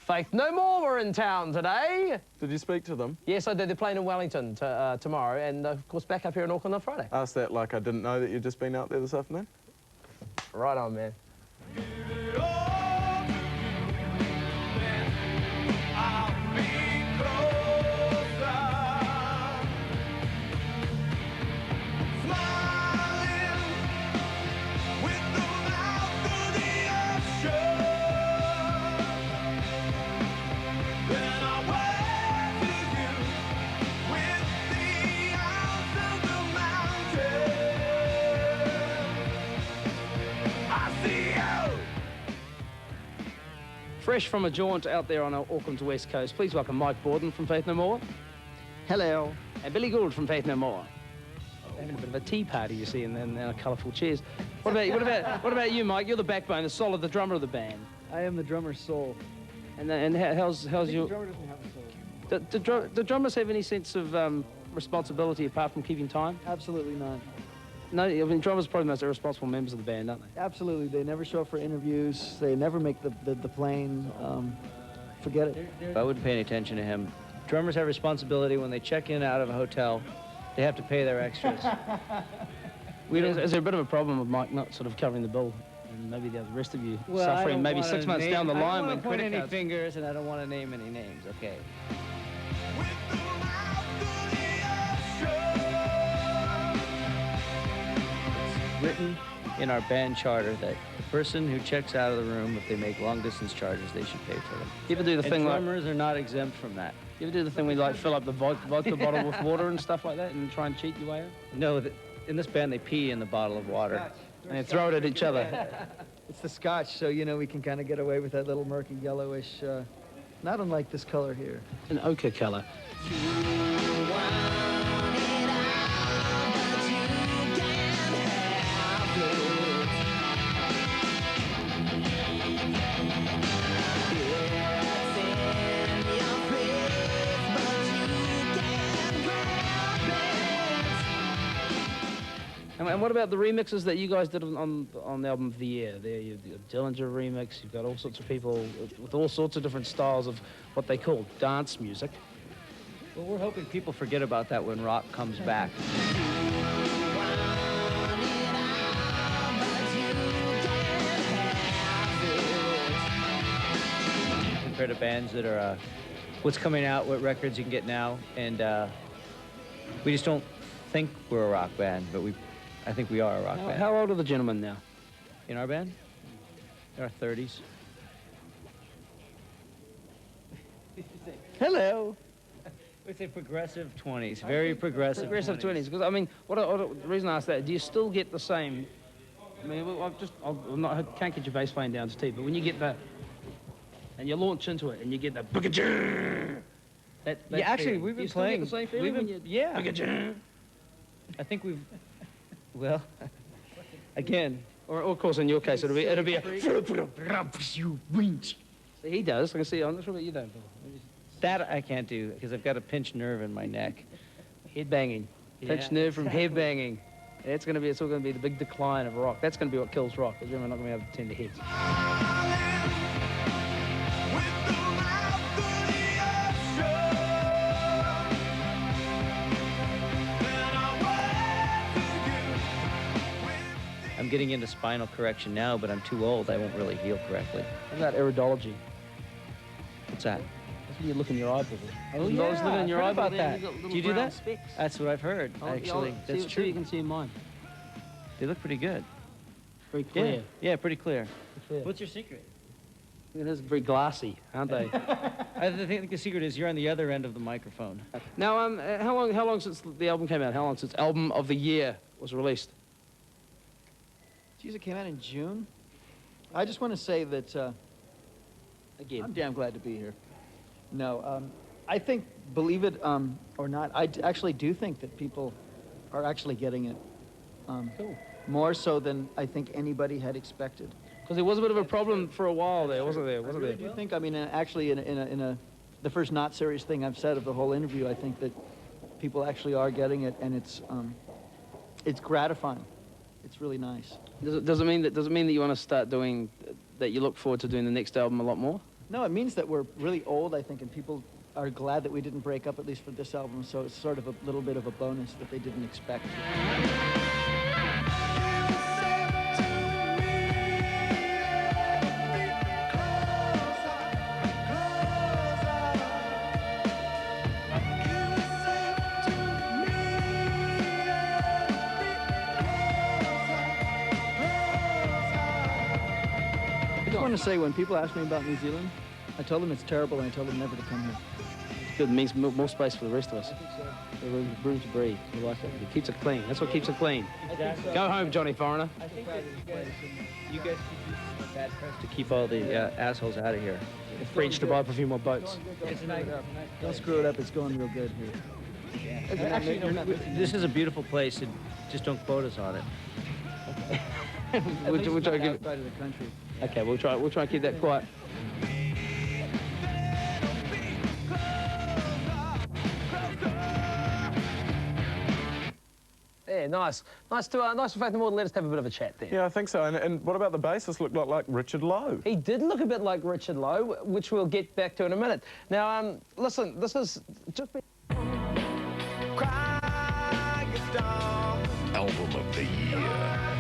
Faith No More were in town today. Did you speak to them? Yes, I did. They're playing in Wellington tomorrow, and of course back up here in Auckland on Friday. Asked that like I didn't know that you'd just been out there this afternoon. Right on, man. Fresh from a jaunt out there on Auckland's west coast, please welcome Mike Bordin from Faith No More. Hello. And Billy Gould from Faith No More. Having a bit of a tea party, you see, in colourful chairs. What about you, Mike? You're the backbone, the soul of the drummer of the band. I am the drummer's soul. And how's your... The drummer doesn't have a soul. Do drummers have any sense of responsibility apart from keeping time? Absolutely not. No, I mean, drummers are probably the most irresponsible members of the band, aren't they? Absolutely. They never show up for interviews. They never make the plane. Forget it. I wouldn't pay any attention to him. Drummers have responsibility when they check in out of a hotel. They have to pay their extras. Is there a bit of a problem with Mike not sort of covering the bill? And maybe the rest of you suffering maybe 6 months down the line I don't when want to point credit any cards... fingers, and I don't want to name any names, okay? Written in our band charter that the person who checks out of the room, if they make long-distance charges, they should pay for them. You ever do the thing like... drummers are not exempt from that. You ever do the thing where you like fill up the vodka bottle with water and stuff like that and try and cheat your way out? No, in this band they pee in the bottle of water. And they throw it at each other. It's the scotch, so, you know, we can kind of get away with that little murky yellowish, not unlike this color here. An ochre colour. And what about the remixes that you guys did on the album of the year? There, you've got Dillinger remix, you've got all sorts of people with all sorts of different styles of what they call dance music. Well, we're hoping people forget about that when rock comes back. Compared to bands that are what's coming out, what records you can get now, and we just don't think we're a rock band, but I think we are a rock band. How old are the gentlemen now? In our band? In our 30s. Hello. We say progressive 20s, very progressive. Progressive 20s, because I mean, the reason I ask that, do you still get the same? I mean, I can't get your bass playing down to T, but when you get that, and you launch into it, and you get that that yeah, actually, feeling. we've been you still playing. Get the same feeling Yeah. I think we've. Well, again. Or of course, in your case, it'll be a. See, he does. I can see. I'm not sure what you don't. That I can't do because I've got a pinched nerve in my neck. Head banging. Yeah, Pinched nerve from head banging. It's all going to be the big decline of rock. That's going to be what kills rock, because we're not going to be able to tend to heads. I'm getting into spinal correction now, but I'm too old. I won't really heal correctly. What about iridology? What's that? That's when you look in your eyeball. Oh, yeah, living in your I've heard eyeball about that. Do you do that? That's what I've heard, actually. That's true. You can see in mine. They look pretty good. Very clear. Yeah, pretty clear. What's your secret? It is very glassy, aren't they? I think the secret is you're on the other end of the microphone. Now, how long since the album came out? How long since album of the year was released? Geez, it came out in June. I just want to say that, Again. I'm damn glad to be here. No, I think, believe it or not, I actually do think that people are actually getting it. Cool. More so than I think anybody had expected. Because there was a bit of a problem for a while there, wasn't there? I really do think, I mean, actually, the first not serious thing I've said of the whole interview, I think that people actually are getting it, and it's gratifying. It's really nice. Does it mean that you want to start doing, that you look forward to doing the next album a lot more? No, it means that we're really old, I think, and people are glad that we didn't break up, at least for this album, so it's sort of a little bit of a bonus that they didn't expect. I just want to say, when people ask me about New Zealand, I tell them it's terrible, and I tell them never to come here. Good, it means more space for the rest of us. I think so. Room to breathe. We like it. It keeps it clean. That's what keeps it clean. Exactly. Go home, Johnny Foreigner. I think that you guys should use the bad press to keep all the assholes out of here. The French to buy up a few more boats. Don't screw it up. It's going real good here. Actually, this is a beautiful place, and just don't quote us on it. We'll try to give outside of the country. Okay, we'll try and keep that quiet. Yeah, nice. Nice for Faith No More to let us have a bit of a chat there. Yeah, I think so. And what about the bassist? Looked like Richard Lowe. He did look a bit like Richard Lowe, which we'll get back to in a minute. Now, listen, this has just been... Album of the Year.